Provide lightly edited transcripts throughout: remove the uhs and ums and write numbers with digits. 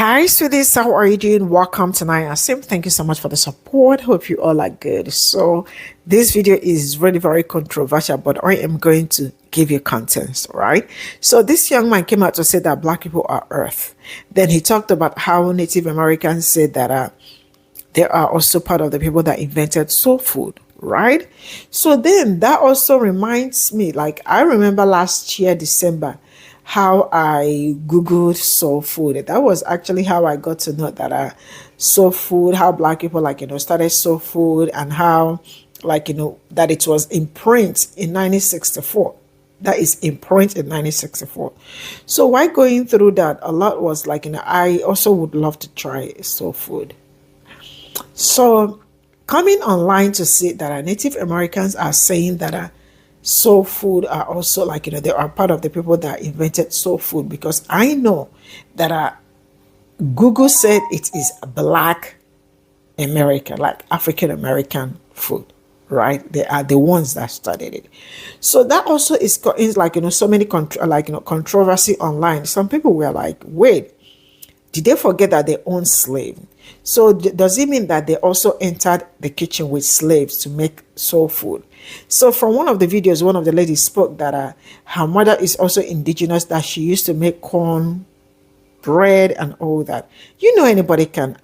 Hi, sweeties. How are you doing? Welcome to Naya Sim. Thank you so much for the support. Hope you all are good. So, this video is really very controversial, but I am going to give you context, right? So, this young man came out to say that Black people are Earth. Then he talked about how Native Americans said that they are also part of the people that invented soul food, right? So then that also reminds me, like I remember last year, December, how I Googled soul food. That was actually how I got to know that soul food, how Black people started soul food, and how that it was in print in 1964. That is in print in 1964. So while going through that, a lot was I also would love to try soul food. So coming online to see that Native Americans are saying that soul food are also they are part of the people that invented soul food, because I know that Google said it is Black American, like African American food, right? They are the ones that studied it. So that also is so many controversy online. Some people were like, wait, did they forget that they own slaves? So does it mean that they also entered the kitchen with slaves to make soul food? So from one of the videos, one of the ladies spoke that her mother is also indigenous, that she used to make corn bread and all that. Anybody can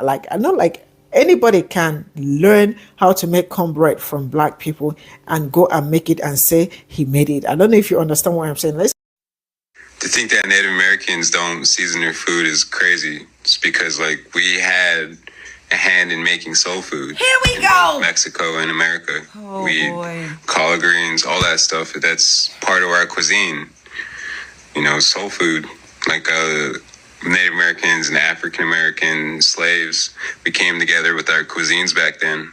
anybody can learn how to make cornbread from Black people and go and make it and say he made it. I don't know if you understand what I'm saying. To think that Native Americans don't season their food is crazy. It's because we had a hand in making soul food. Here we go. Mexico and America. Oh, boy. Collard greens, all that stuff. That's part of our cuisine. Soul food. Native Americans and African American slaves, we came together with our cuisines back then.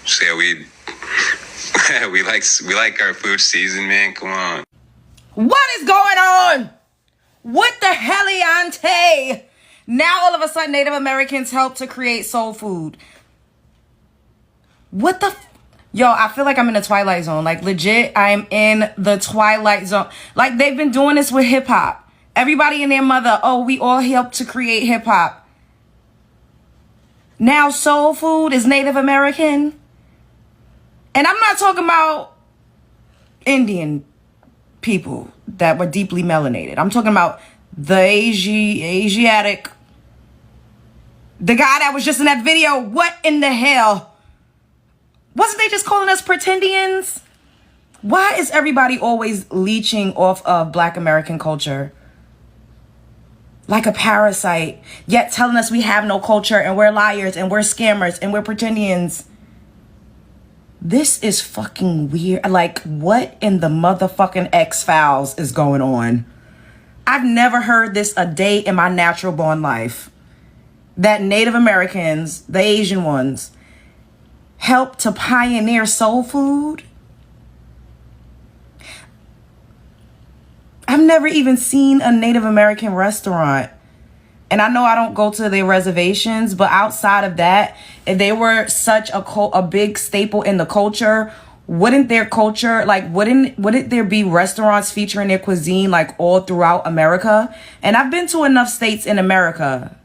So yeah, we like our food seasoned, man. Come on. What is going on? What the heliante? Now all of a sudden Native Americans helped to create soul food. What the Yo, I feel like I'm in the Twilight Zone. Legit, I am in the Twilight Zone. They've been doing this with hip hop. Everybody and their mother, oh, we all helped to create hip hop. Now soul food is Native American. And I'm not talking about Indian people that were deeply melanated. I'm talking about the Asiatic. The guy that was just in that video. What in the hell? Wasn't they just calling us pretendians? Why is everybody always leeching off of Black American culture like a parasite, yet telling us we have no culture and we're liars and we're scammers and we're pretendians? This is fucking weird. What in the motherfucking X-Files is going on? I've never heard this a day in my natural born life. That Native Americans, the Asian ones, helped to pioneer soul food. I've never even seen a Native American restaurant. And I know I don't go to their reservations, but outside of that, if they were such a big staple in the culture, wouldn't their culture, wouldn't there be restaurants featuring their cuisine all throughout America? And I've been to enough states in America,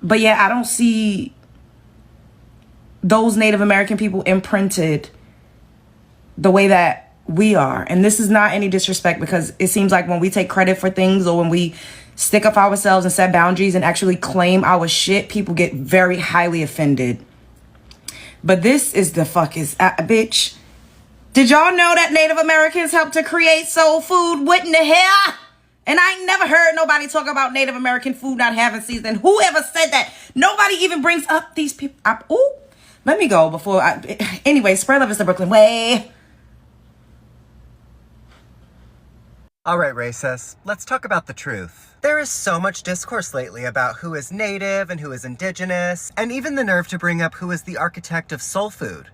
but yeah, I don't see those Native American people imprinted the way that we are. And this is not any disrespect, because it seems like when we take credit for things, or when we stick up ourselves and set boundaries and actually claim our shit, people get very highly offended. But this is the bitch. Did y'all know that Native Americans helped to create soul food? What in the hell? And I ain't never heard nobody talk about Native American food not having seasoning. Whoever said that? Nobody even brings up these people. Ooh, let me go before anyway, spread love is the Brooklyn way. All right, racists, let's talk about the truth. There is so much discourse lately about who is Native and who is Indigenous, and even the nerve to bring up who is the architect of soul food.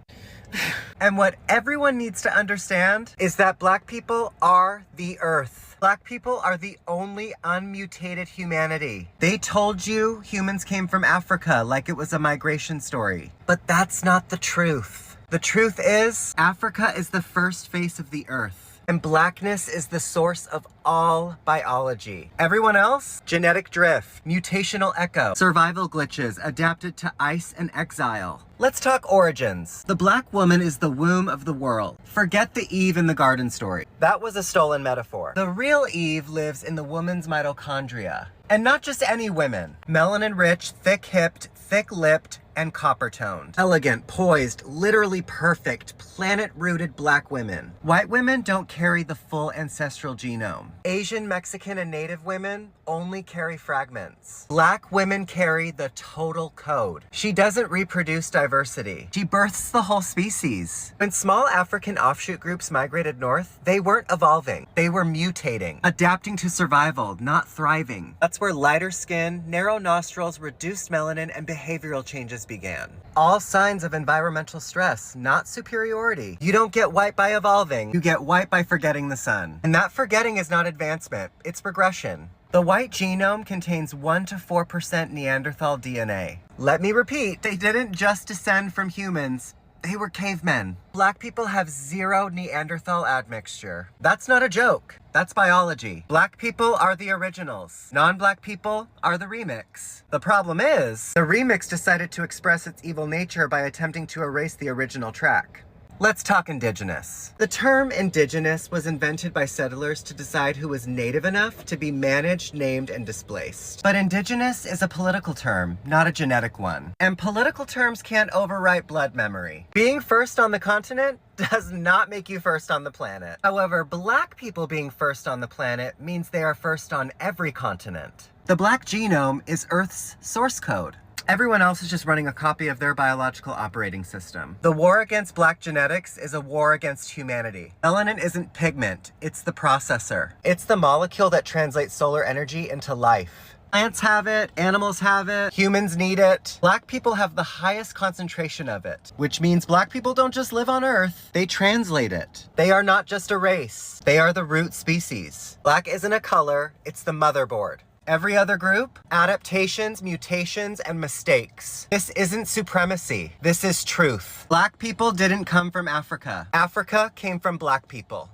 And what everyone needs to understand is that Black people are the Earth. Black people are the only unmutated humanity. They told you humans came from Africa like it was a migration story. But that's not the truth. The truth is, Africa is the first face of the Earth. And Blackness is the source of all biology. Everyone else? Genetic drift, mutational echo, survival glitches adapted to ice and exile. Let's talk origins. The black woman is the womb of the world. Forget the Eve in the garden story. That was a stolen metaphor. The real Eve lives in the woman's mitochondria. And not just any women. Melanin-rich, thick-hipped, thick-lipped, and copper-toned. Elegant, poised, literally perfect, planet-rooted black women. White women don't carry the full ancestral genome. Asian, Mexican, and Native women only carry fragments. Black women carry the total code. She doesn't reproduce diversity. She births the whole species. When small African offshoot groups migrated north, they weren't evolving. They were mutating, adapting to survival, not thriving. That's where lighter skin, narrow nostrils, reduced melanin, and behavioral changes began. All signs of environmental stress, not superiority. You don't get white by evolving. You get white by forgetting the sun. And that forgetting is not advancement, it's regression. The white genome contains 1 to 4% Neanderthal DNA. Let me repeat, they didn't just descend from humans. They were cavemen. Black people have 0 Neanderthal admixture. That's not a joke. That's biology. Black people are the originals. Non-black people are the remix. The problem is, the remix decided to express its evil nature by attempting to erase the original track. Let's talk indigenous. The term indigenous was invented by settlers to decide who was native enough to be managed, named, and displaced. But indigenous is a political term, not a genetic one. And political terms can't overwrite blood memory. Being first on the continent does not make you first on the planet. However, black people being first on the planet means they are first on every continent. The black genome is Earth's source code. Everyone else is just running a copy of their biological operating system. The war against black genetics is a war against humanity. Melanin isn't pigment, it's the processor. It's the molecule that translates solar energy into life. Plants have it, animals have it, humans need it. Black people have the highest concentration of it, which means black people don't just live on Earth, they translate it. They are not just a race, they are the root species. Black isn't a color, it's the motherboard. Every other group, adaptations, mutations, and mistakes. This isn't supremacy. This is truth. Black people didn't come from Africa. Africa came from black people.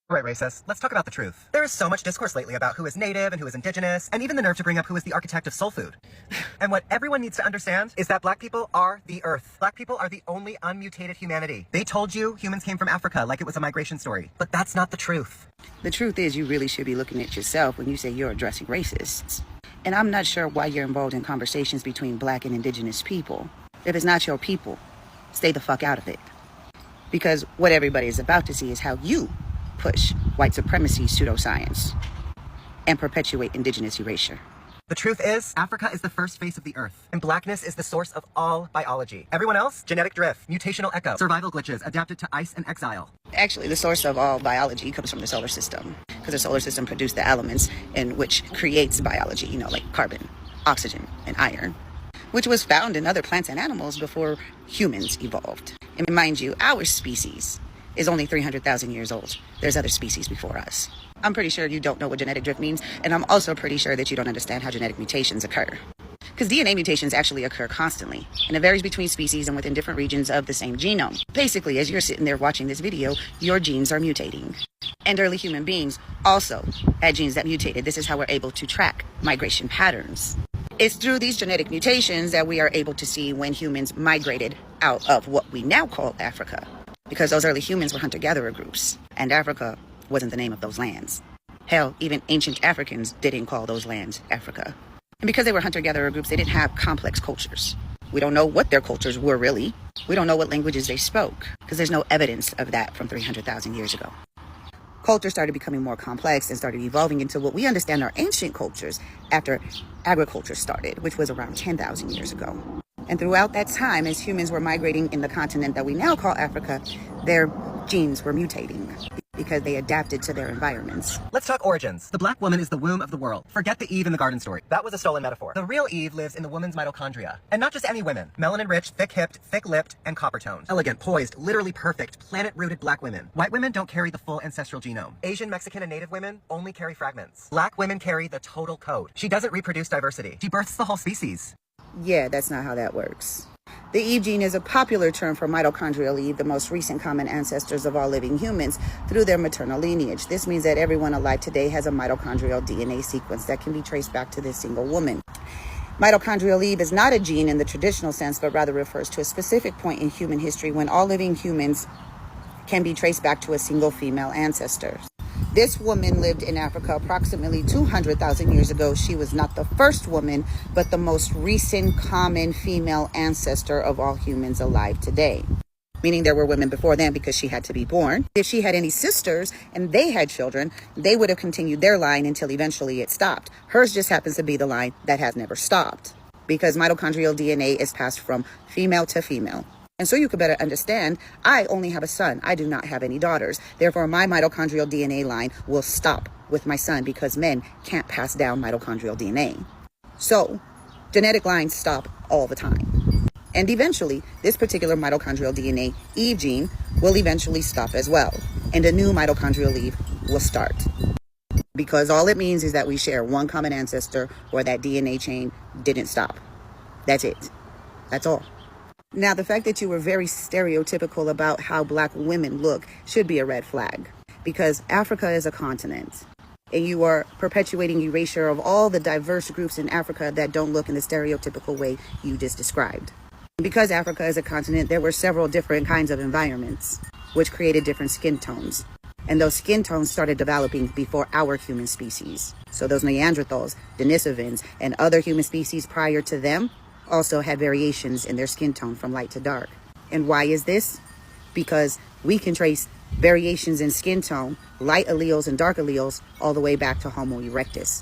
Right, racist. Let's talk about the truth. There is so much discourse lately about who is native and who is indigenous, and even the nerve to bring up who is the architect of soul food. And what everyone needs to understand is that black people are the earth. Black people are the only unmutated humanity. They told you humans came from Africa like it was a migration story, but that's not the truth. The truth is you really should be looking at yourself when you say you're addressing racists. And I'm not sure why you're involved in conversations between black and indigenous people. If it's not your people, stay the fuck out of it. Because what everybody is about to see is how you push white supremacy pseudoscience and perpetuate indigenous erasure. The truth is, Africa is the first face of the earth, and blackness is the source of all biology. Everyone else, genetic drift, mutational echo, survival glitches adapted to ice and exile. Actually, the source of all biology comes from the solar system, because the solar system produced the elements in which creates biology, like carbon, oxygen, and iron, which was found in other plants and animals before humans evolved. And mind you, our species is only 300,000 years old. There's other species before us. I'm pretty sure you don't know what genetic drift means, and I'm also pretty sure that you don't understand how genetic mutations occur. Because DNA mutations actually occur constantly, and it varies between species and within different regions of the same genome. Basically, as you're sitting there watching this video, your genes are mutating. And early human beings also had genes that mutated. This is how we're able to track migration patterns. It's through these genetic mutations that we are able to see when humans migrated out of what we now call Africa. Because those early humans were hunter-gatherer groups, and Africa wasn't the name of those lands. Hell, even ancient Africans didn't call those lands Africa. And because they were hunter-gatherer groups, they didn't have complex cultures. We don't know what their cultures were really. We don't know what languages they spoke, because there's no evidence of that from 300,000 years ago. Culture started becoming more complex and started evolving into what we understand are ancient cultures after agriculture started, which was around 10,000 years ago. And throughout that time, as humans were migrating in the continent that we now call Africa, their genes were mutating because they adapted to their environments. Let's talk origins. The black woman is the womb of the world. Forget the Eve in the garden story. That was a stolen metaphor. The real Eve lives in the woman's mitochondria. And not just any women. Melanin-rich, thick-hipped, thick-lipped, and copper-toned. Elegant, poised, literally perfect, planet-rooted black women. White women don't carry the full ancestral genome. Asian, Mexican, and Native women only carry fragments. Black women carry the total code. She doesn't reproduce diversity. She births the whole species. Yeah, that's not how that works. The Eve gene is a popular term for mitochondrial Eve, the most recent common ancestors of all living humans, through their maternal lineage. This means that everyone alive today has a mitochondrial DNA sequence that can be traced back to this single woman. Mitochondrial Eve is not a gene in the traditional sense, but rather refers to a specific point in human history when all living humans can be traced back to a single female ancestor. This woman lived in Africa approximately 200,000 years ago. She was not the first woman, but the most recent common female ancestor of all humans alive today. Meaning there were women before then because she had to be born. If she had any sisters and they had children, they would have continued their line until eventually it stopped. Hers just happens to be the line that has never stopped because mitochondrial DNA is passed from female to female. And so you could better understand, I only have a son. I do not have any daughters. Therefore, my mitochondrial DNA line will stop with my son because men can't pass down mitochondrial DNA. So genetic lines stop all the time. And eventually, this particular mitochondrial DNA Eve gene will eventually stop as well. And a new mitochondrial Eve will start. Because all it means is that we share one common ancestor or that DNA chain didn't stop. That's it. That's all. Now, the fact that you were very stereotypical about how Black women look should be a red flag, because Africa is a continent, and you are perpetuating erasure of all the diverse groups in Africa that don't look in the stereotypical way you just described. Because Africa is a continent, there were several different kinds of environments, which created different skin tones. And those skin tones started developing before our human species. So those Neanderthals, Denisovans, and other human species prior to them also had variations in their skin tone from light to dark. And why is this? Because we can trace variations in skin tone, light alleles and dark alleles, all the way back to Homo erectus,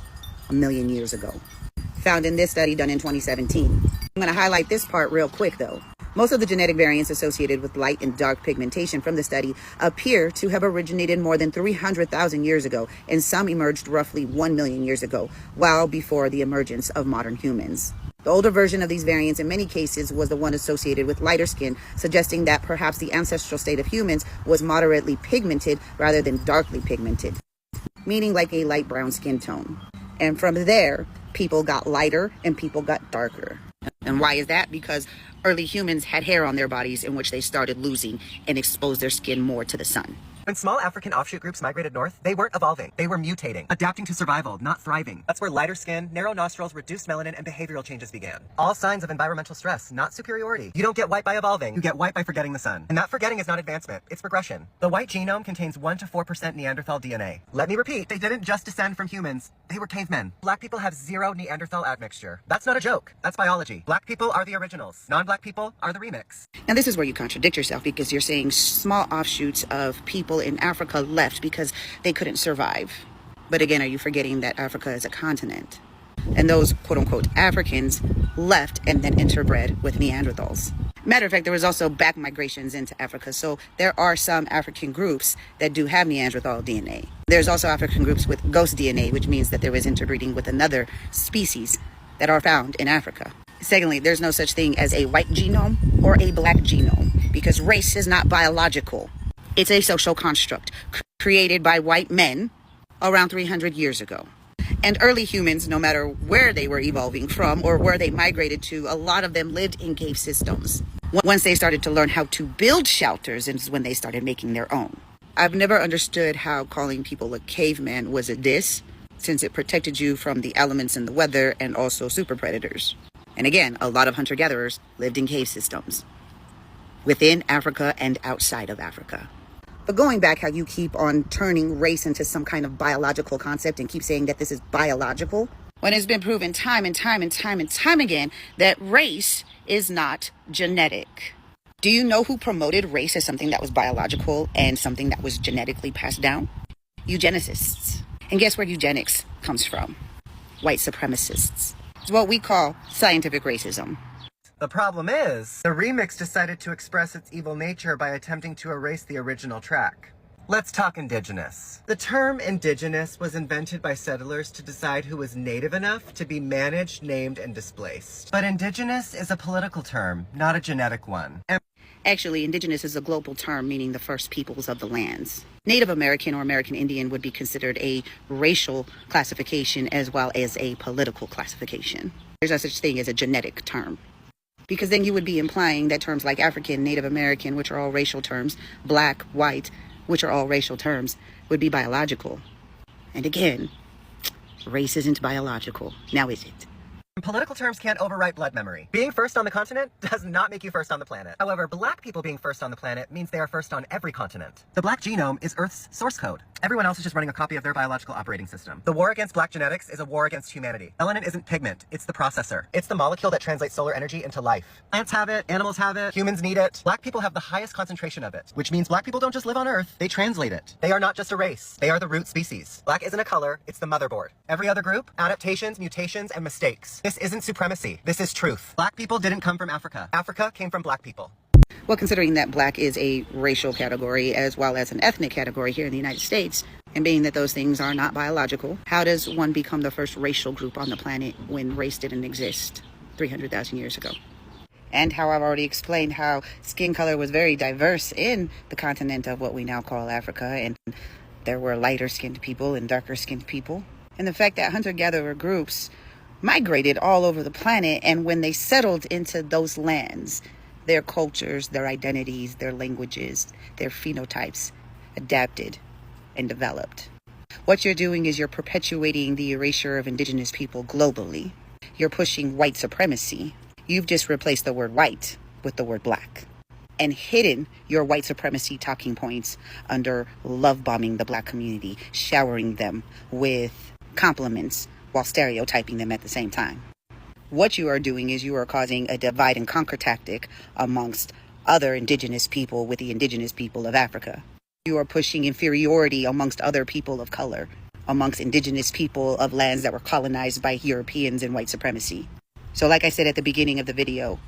1 million years ago. Found in this study done in 2017. I'm going to highlight this part real quick though. Most of the genetic variants associated with light and dark pigmentation from the study appear to have originated more than 300,000 years ago, and some emerged roughly 1 million years ago, well before the emergence of modern humans. The older version of these variants in many cases was the one associated with lighter skin, suggesting that perhaps the ancestral state of humans was moderately pigmented rather than darkly pigmented, meaning like a light brown skin tone. And from there, people got lighter and people got darker. And why is that? Because early humans had hair on their bodies in which they started losing and exposed their skin more to the sun. When small African offshoot groups migrated north, they weren't evolving. They were mutating, adapting to survival, not thriving. That's where lighter skin, narrow nostrils, reduced melanin, and behavioral changes began. All signs of environmental stress, not superiority. You don't get white by evolving. You get white by forgetting the sun. And that forgetting is not advancement. It's progression. The white genome contains 1 to 4% Neanderthal DNA. Let me repeat, they didn't just descend from humans. They were cavemen. Black people have 0 Neanderthal admixture. That's not a joke. That's biology. Black people are the originals. Non-black people are the remix. Now, this is where you contradict yourself, because you're saying small offshoots of people in Africa left because they couldn't survive. But again, are you forgetting that Africa is a continent? And those quote-unquote Africans left and then interbred with Neanderthals. Matter of fact, there was also back migrations into Africa. So there are some African groups that do have Neanderthal DNA. There's also African groups with ghost DNA, which means that there was interbreeding with another species that are found in Africa. Secondly, there's no such thing as a white genome or a black genome, because race is not biological. It's a social construct created by white men around 300 years ago. And early humans, no matter where they were evolving from or where they migrated to, a lot of them lived in cave systems. Once they started to learn how to build shelters is when they started making their own. I've never understood how calling people a caveman was a diss, since it protected you from the elements in the weather and also super predators. And again, a lot of hunter-gatherers lived in cave systems within Africa and outside of Africa. But going back, how you keep on turning race into some kind of biological concept and keep saying that this is biological, when it's been proven time and time again that race is not genetic. Do you know who promoted race as something that was biological and something that was genetically passed down? Eugenicists. And guess where eugenics comes from? White supremacists. It's what we call scientific racism. The problem is, the remix decided to express its evil nature by attempting to erase the original track. Let's talk indigenous. The term indigenous was invented by settlers to decide who was native enough to be managed, named, and displaced. But indigenous is a political term, not a genetic one. Actually, indigenous is a global term meaning the first peoples of the lands. Native American or American Indian would be considered a racial classification as well as a political classification. There's no such thing as a genetic term. because then you would be implying that terms like African, Native American, which are all racial terms, black, white, which are all racial terms, would be biological. And again, race isn't biological. Now is it? Political terms can't overwrite blood memory. Being first on the continent does not make you first on the planet. However, black people being first on the planet means they are first on every continent. The black genome is Earth's source code. Everyone else is just running a copy of their biological operating system. The war against black genetics is a war against humanity. Melanin isn't pigment, it's the processor. It's the molecule that translates solar energy into life. Plants have it, animals have it, humans need it. Black people have the highest concentration of it, which means black people don't just live on Earth, they translate it. They are not just a race, they are the root species. Black isn't a color, it's the motherboard. Every other group, adaptations, mutations, and mistakes. This isn't supremacy, this is truth. Black people didn't come from Africa. Africa came from black people. Well, considering that black is a racial category as well as an ethnic category here in the United States, and being that those things are not biological, how does one become the first racial group on the planet when race didn't exist 300,000 years ago? And how I've already explained how skin color was very diverse in the continent of what we now call Africa, and there were lighter skinned people and darker skinned people. And the fact that hunter-gatherer groups migrated all over the planet, and when they settled into those lands, their cultures, their identities, their languages, their phenotypes adapted and developed. What you're doing is you're perpetuating the erasure of indigenous people globally. You're pushing white supremacy. You've just replaced the word white with the word black and hidden your white supremacy talking points under love bombing the black community, showering them with compliments while stereotyping them at the same time. What you are doing is you are causing a divide and conquer tactic amongst other indigenous people with the indigenous people of Africa. You are pushing inferiority amongst other people of color, amongst indigenous people of lands that were colonized by Europeans and white supremacy. So like I said at the beginning of the video,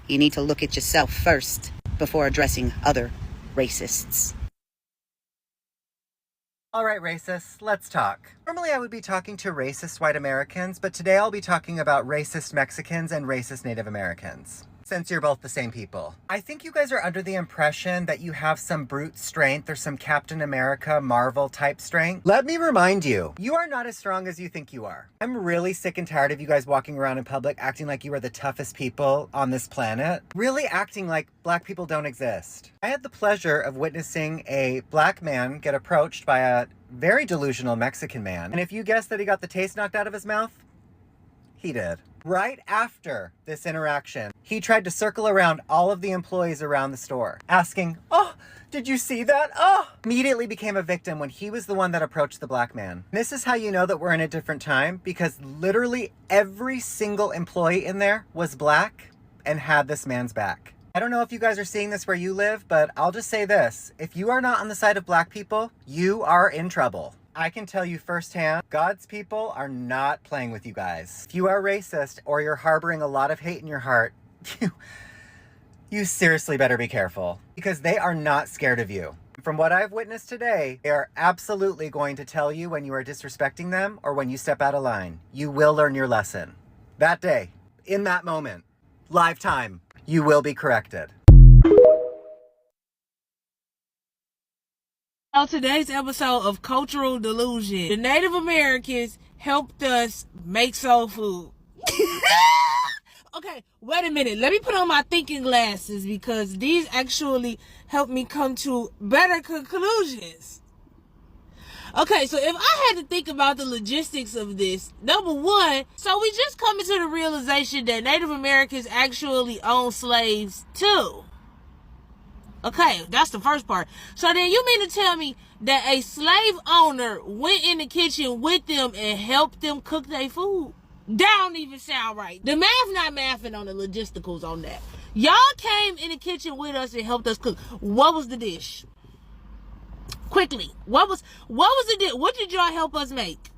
you need to look at yourself first before addressing other racists. Alright racists, let's talk. Normally I would be talking to racist white Americans, but today I'll be talking about racist Mexicans and racist Native Americans. Since you're both the same people. I think you guys are under the impression that you have some brute strength or some Captain America Marvel type strength. Let me remind you, you are not as strong as you think you are. I'm really sick and tired of you guys walking around in public acting like you are the toughest people on this planet. Really acting like black people don't exist. I had the pleasure of witnessing a black man get approached by a very delusional Mexican man. And if you guessed that he got the taste knocked out of his mouth, he did. Right after this interaction, he tried to circle around all of the employees around the store, asking, "Oh, did you see that? Oh!" Immediately became a victim when he was the one that approached the black man. And this is how you know that we're in a different time, because literally every single employee in there was black and had this man's back. I don't know if you guys are seeing this where you live, but I'll just say this. If you are not on the side of black people, you are in trouble. I can tell you firsthand, God's people are not playing with you guys. If you are racist or you're harboring a lot of hate in your heart, you seriously better be careful, because they are not scared of you. From what I've witnessed today, they are absolutely going to tell you when you are disrespecting them or when you step out of line. You will learn your lesson. That day, in that moment, live time, you will be corrected. On today's episode of Cultural Delusion, the Native Americans helped us make soul food. Okay, wait a minute. Let me put on my thinking glasses, because these actually help me come to better conclusions. Okay, so if I had to think about the logistics of this, number one, so we just come into the realization that Native Americans actually own slaves too. Okay, that's the first part. So then you mean to tell me that a slave owner went in the kitchen with them and helped them cook their food? That don't even sound right. The math not mathing on the logisticals on that. Y'all came in the kitchen with us and helped us cook. What was the dish? Quickly. What was the dish? What did y'all help us make?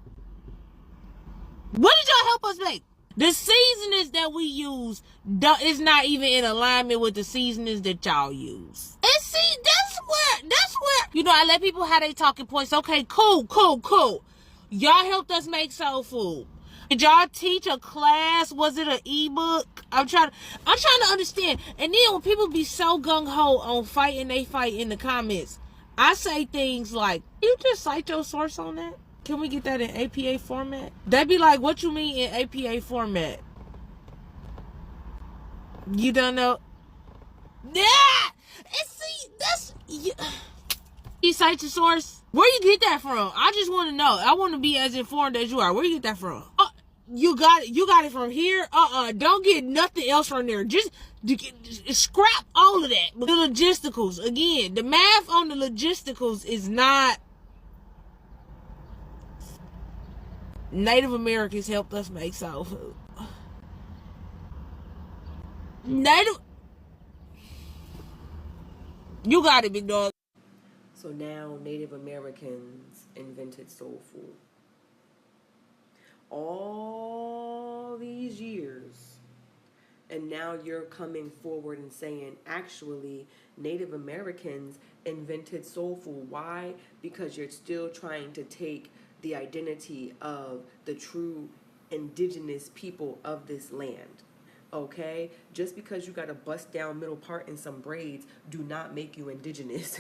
What did y'all help us make? The seasonings that we use is not even in alignment with the seasonings that y'all use. And see, that's where, you know, I let people have their talking points. Okay, cool. Y'all helped us make soul food. Did y'all teach a class? Was it an ebook? I'm trying to understand. And then when people be so gung-ho on fighting, they fight in the comments. I say things like, you just cite your source on that? Can we get that in APA format? They be like, what you mean in APA format? You don't know? Yeah! And see, that's... You cite your source? Where you get that from? I just want to know. I want to be as informed as you are. Where you get that from? You got it from here? Don't get nothing else from there. Just scrap all of that. The logisticals, again, the math on the logisticals is not... Native Americans helped us make soul food. You got it, big dog. So now Native Americans invented soul food. All these years, and now you're coming forward and saying, actually, Native Americans invented soul food. Why? Because you're still trying to take the identity of the true indigenous people of this land. Okay? Just because you got a bust down middle part and some braids do not make you indigenous.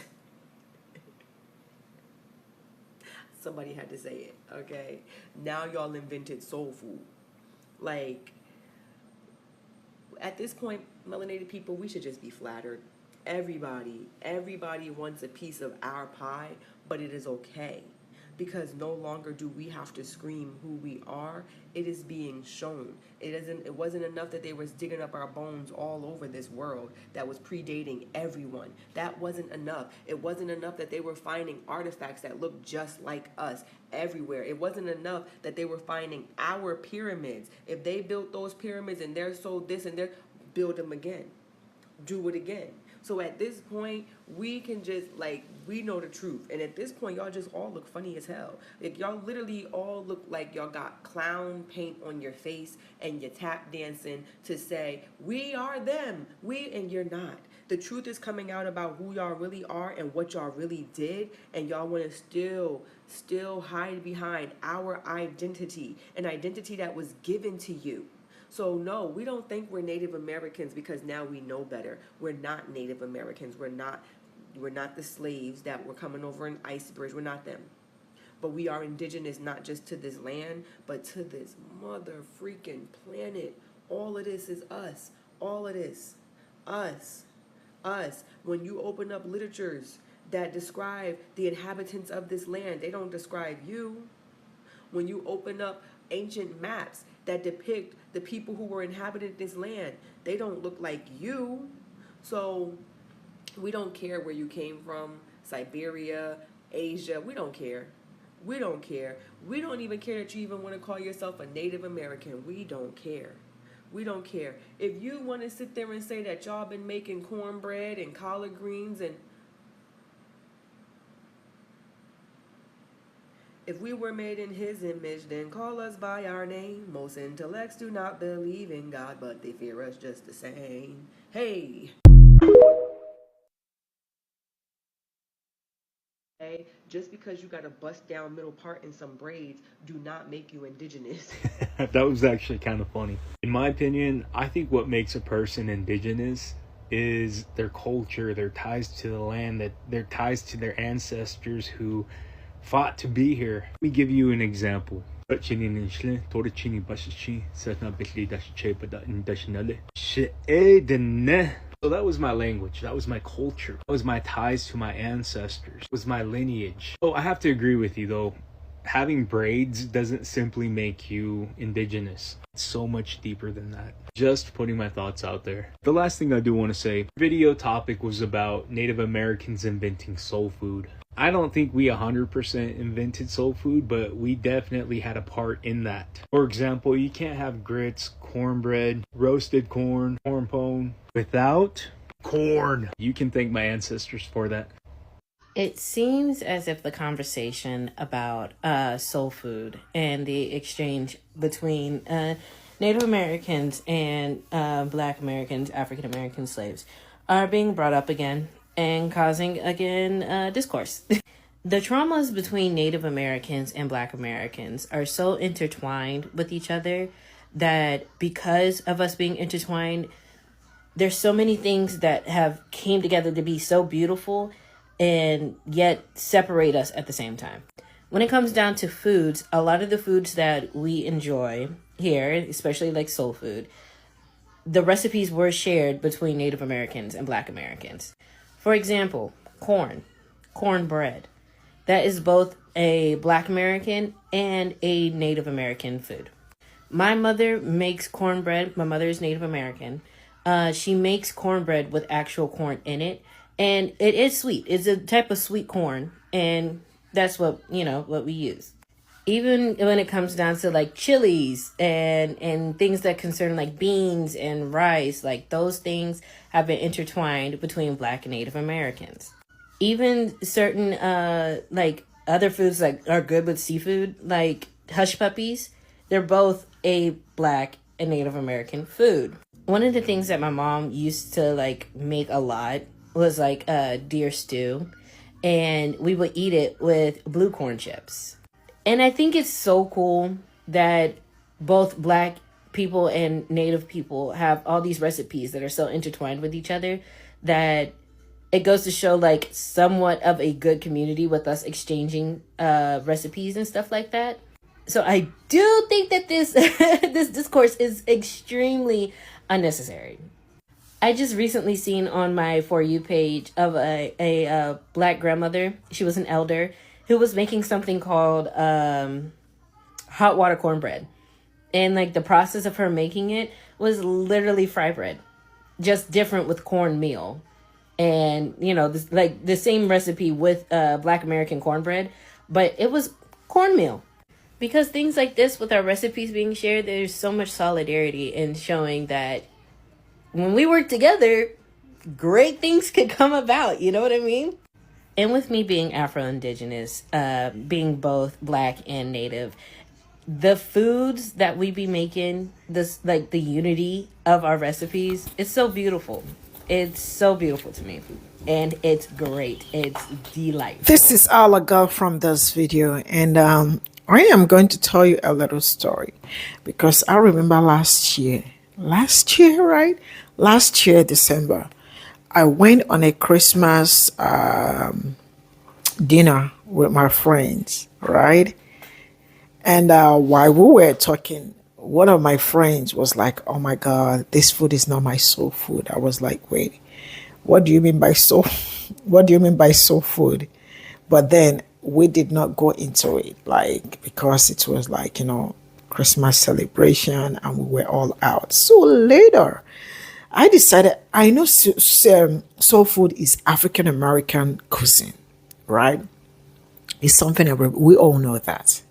Somebody had to say it, okay? Now y'all invented soul food. Like, at this point, melanated people, we should just be flattered. Everybody wants a piece of our pie, but it is okay. Because no longer do we have to scream who we are. It is being shown. It wasn't enough that they was digging up our bones all over this world that was predating everyone. That wasn't enough. It wasn't enough that they were finding artifacts that looked just like us everywhere. It wasn't enough that they were finding our pyramids. If they built those pyramids and they're so this and they're, build them again. Do it again. So at this point, we can just, like, we know the truth. And at this point, y'all just all look funny as hell. Like, y'all literally all look like y'all got clown paint on your face and you're tap dancing to say, we are them. And you're not. The truth is coming out about who y'all really are and what y'all really did. And y'all want to still hide behind our identity, an identity that was given to you. So no, we don't think we're Native Americans because now we know better. We're not Native Americans. We're not the slaves that were coming over an ice bridge. We're not them. But we are indigenous not just to this land, but to this mother freaking planet. All of this is us. All of this. Us. When you open up literatures that describe the inhabitants of this land, they don't describe you. When you open up ancient maps that depict the people who were inhabiting this land, they don't look like you. So we don't care where you came from, Siberia, Asia, we don't care. We don't care. We don't even care that you even want to call yourself a Native American. We don't care. We don't care. If you want to sit there and say that y'all been making cornbread and collard greens and if we were made in his image, then call us by our name. Most intellects do not believe in God, but they fear us just the same. Hey! Okay? Just because you got a bust down middle part and some braids do not make you indigenous. That was actually kind of funny. In my opinion, I think what makes a person indigenous is their culture, their ties to the land, that their ties to their ancestors who fought to be here. Let me give you an example. So that was my language. That was my culture. That was my ties to my ancestors. It was my lineage. So I have to agree with you though. Having braids doesn't simply make you indigenous. It's so much deeper than that. Just putting my thoughts out there. The last thing I do want to say, the video topic was about Native Americans inventing soul food. I don't think we 100% invented soul food, but we definitely had a part in that. For example, you can't have grits, cornbread, roasted corn, corn pone without corn. You can thank my ancestors for that. It seems as if the conversation about soul food and the exchange between Native Americans and Black Americans, African American slaves, are being brought up again and causing, again, discourse. The traumas between Native Americans and Black Americans are so intertwined with each other that because of us being intertwined, there's so many things that have came together to be so beautiful and yet separate us at the same time. When it comes down to foods, a lot of the foods that we enjoy here, especially like soul food, the recipes were shared between Native Americans and Black Americans. For example, cornbread. That is both a Black American and a Native American food. My mother makes cornbread. My mother is Native American. She makes cornbread with actual corn in it. And it is sweet. It's a type of sweet corn. And that's what we use. Even when it comes down to like chilies and things that concern like beans and rice, like those things have been intertwined between Black and Native Americans. Even certain like other foods like are good with seafood, like hush puppies, they're both a Black and Native American food. One of the things that my mom used to like make a lot was like deer stew, and we would eat it with blue corn chips. And I think it's so cool that both Black people and Native people have all these recipes that are so intertwined with each other that it goes to show like somewhat of a good community with us exchanging recipes and stuff like that. So I do think that this this discourse is extremely unnecessary. I just recently seen on my For You page of a Black grandmother. She was an elder who was making something called hot water cornbread. And like the process of her making it was literally fry bread, just different with cornmeal. And, this, like the same recipe with Black American cornbread, but it was cornmeal. Because things like this with our recipes being shared, there's so much solidarity in showing that when we work together, great things could come about. You know what I mean? And with me being Afro-indigenous, being both Black and Native, the foods that we be making, this like the unity of our recipes, it's so beautiful. It's so beautiful to me. And it's great. It's delightful. This is all I got from this video. And I am going to tell you a little story. Because I remember last year, right? Last year, December, I went on a Christmas dinner with my friends, right? And while we were talking, one of my friends was like, "Oh my God, this food is not my soul food." I was like, "Wait, what do you mean by soul? What do you mean by soul food?" But then we did not go into it, like, because it was like, Christmas celebration and we were all out. So later, I decided, I know soul food is African American cuisine, right? It's something we all know that.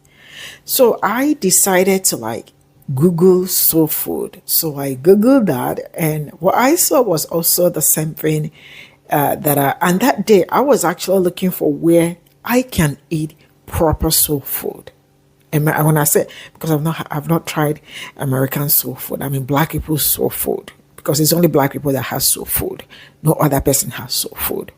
So I decided to like Google soul food. So I Googled that, and what I saw was also the same thing and that day I was actually looking for where I can eat proper soul food. And when I say, because I've not tried American soul food, I mean Black people's soul food, because it's only Black people that has soul food. No other person has soul food.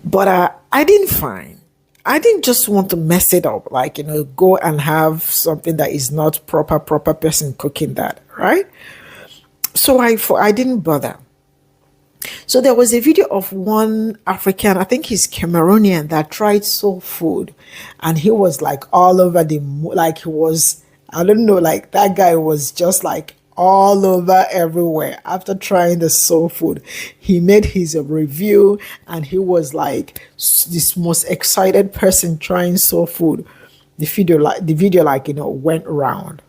But I didn't just want to mess it up, like, go and have something that is not proper person cooking that, right? So I didn't bother. So there was a video of one African, I think he's Cameroonian, that tried soul food, and he was like all over like he was, I don't know, like that guy was just like all over everywhere after trying the soul food. He made his review, and he was like this most excited person trying soul food. The video went around.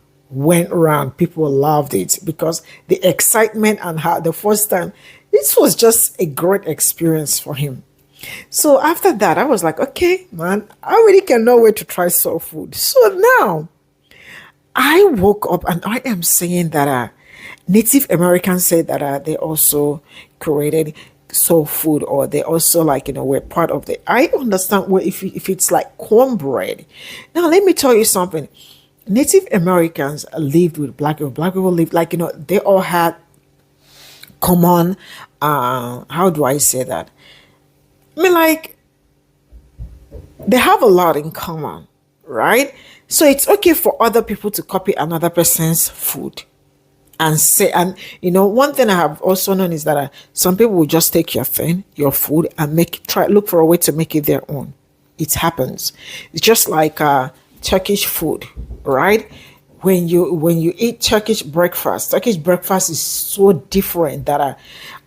People loved it because the excitement and how the first time, this was just a great experience for him. So after that, I was like, okay, man, I really cannot wait to try soul food. So now I woke up and I am saying that Native Americans say that they also created soul food, or they also were part of the. I understand if it's like cornbread. Now let me tell you something. Native Americans lived with Black people. Black people lived they all had common. How do I say that? I mean, they have a lot in common, right? So it's okay for other people to copy another person's food and say, and one thing I have also known is that some people will just take your food, and look for a way to make it their own. It happens. It's just like Turkish food, right? when you eat Turkish breakfast is so different that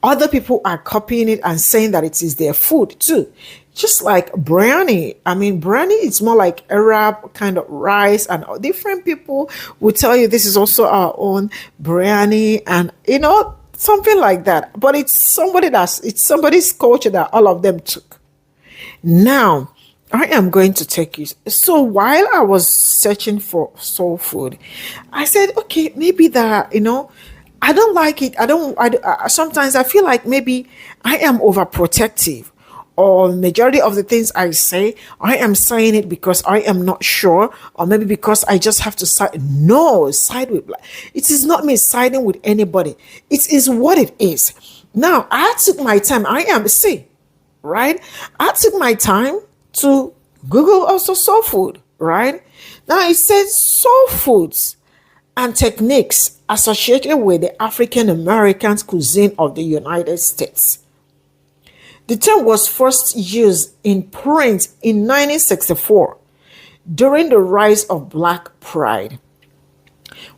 other people are copying it and saying that it is their food too. Just like biryani. I mean, biryani is more like Arab kind of rice, and different people will tell you this is also our own biryani, and something like that. But it's somebody's culture that all of them took. Now, I am going to take you. So while I was searching for soul food, I said, okay, maybe that, I don't like it. Sometimes I feel like maybe I am overprotective, or majority of the things I say, I am saying it because I am not sure, or maybe because I just have to side with. It is not me siding with anybody. It is what it is. Now, I took my time. Right? I took my time to Google also soul food, right? Now it says soul foods and techniques associated with the African American cuisine of the United States. The term was first used in print in 1964 during the rise of Black Pride,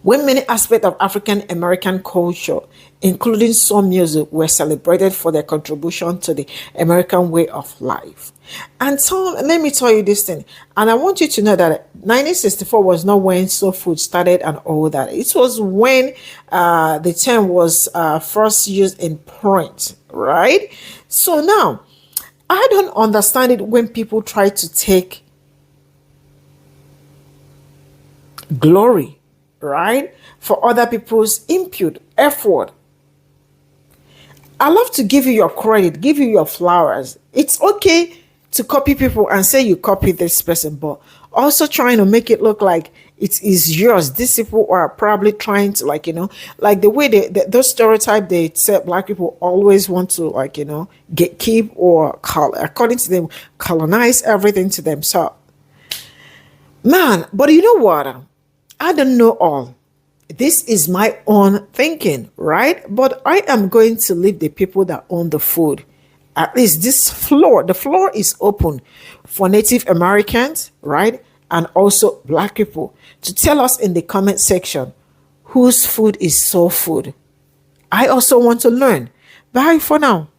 when many aspects of African American culture, including soul music, were celebrated for their contribution to the American way of life. And so, let me tell you this thing, and I want you to know that 1964 was not when soul food started and all that. It was when the term was first used in print, right? So now, I don't understand it when people try to take glory, right, for other people's input, effort. I love to give you your credit, give you your flowers. It's okay to copy people and say you copy this person, but also trying to make it look like it is yours. These people are probably trying to, like the way those stereotypes, they say Black people always want to, keep or according to them, colonize everything to themselves. Man, but you know what? I don't know all. This is my own thinking, right? But I am going to leave the people that own the food. At least the floor is open for Native Americans, right? And also Black people to tell us in the comment section whose food is soul food. I also want to learn. Bye for now.